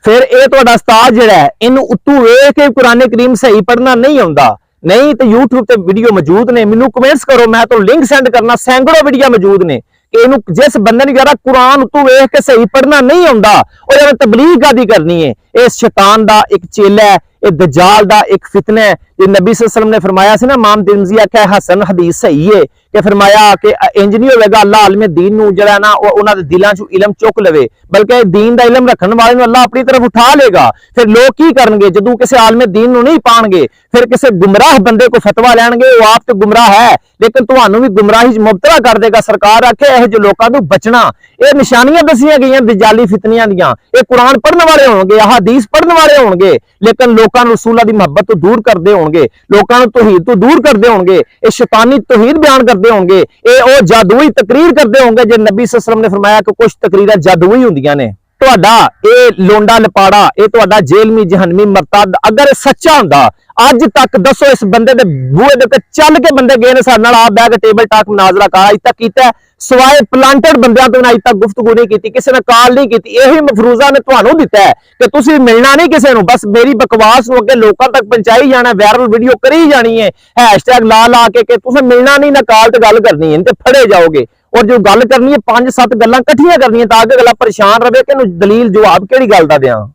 फिर ये तुहाडा उस्ताद जिहड़ा है इनू उत्तू वेख के कुरान करीम सही पढ़ना नहीं आउंदा, नहीं तो यूट्यूब ते वीडियो मौजूद ने, मैनू कमेंट्स करो, मैं तो लिंक सेंड करना, सैकड़ों वीडियो मौजूद ने कि इनू जिस बंदे ने यार कुरान उत्तू वेख के सही पढ़ना नहीं आउंदा और यार तबलीग कादी करनी है, ये शैतान दा एक चेला है, ये दज्जाल दा एक फितना है। जे नबी सल्लल्लाहु अलैहि वसल्लम ने फरमाया सी ना, इमाम तिरमिज़ी आख्या हसन हदीस सही है कि फरमाया कि इंज नहीं होगा अल्लाह आलमे दीन नू जड़ा ना उन्हां दे दिलां चों इलम चुक लवे, बल्कि दीन दा इलम रखण वाले नू अल्लाह अपनी तरफ उठा लेगा। फिर लोग की करनगे जदों किसी आलमे दीन नू नहीं पाणगे, फिर किसी गुमराह बंदे को फतवा लैणगे, वो आप तो गुमराह है लेकिन तुहानू भी गुमराही च मुबतला कर देगा। सरकार आखे इहो जे लोकां तों बचना, ये निशानियां दसियां गईयां दजाली फितनियां दियां, ये कुरान पढ़न वाले होणगे, हदीस पढ़न वाले होणगे लेकिन लोकां नू रसूलां दी मोहब्बत तो दूर करदे होणगे, लोकां नू तौहीद तो दूर करदे होणगे, ये शैतानी तौहीद बयान करदे होणगे, ये ओ जादूई तकरीर करदे होणगे। जे नबी सल्लल्लाहु अलैहि वसल्लम ने फरमाया कि कुछ तकरीरां जादूई हुंदियां ने। तुहाडा ये लोंडा लपाड़ा, ये तुहाडा जेलमी जहन्नमी मरतद अगर सच्चा हुंदा अज तक दसो इस बंदे दे बूहे दे ते चल के बंदे गए ने साडे नाल आ बैठ के टेबल टाक मुनाजरा कर अज तक कीता सिवाय प्लांटेड बंदियां तो अज तक गुफ्तगू नहीं की, किसी ने कॉल नहीं की। यही मफरूजा ने तुहानू दिता है कि तुसीं मिलना नहीं किसी नू, बस मेरी बकवास नू अगे लोकां तक पहुंचाई जाना, वायरल वीडियो करी जानी है, हैशटैग ला ला के तुसीं मिलना नहीं ना कॉल ते गल करनी है, ते फड़े जाओगे। और जो गल करनी है 5-7 गल्लां इकट्ठियां करनियां ताकि अगला परेशान रहे कि दलील जवाब केड़ी गल दा दें।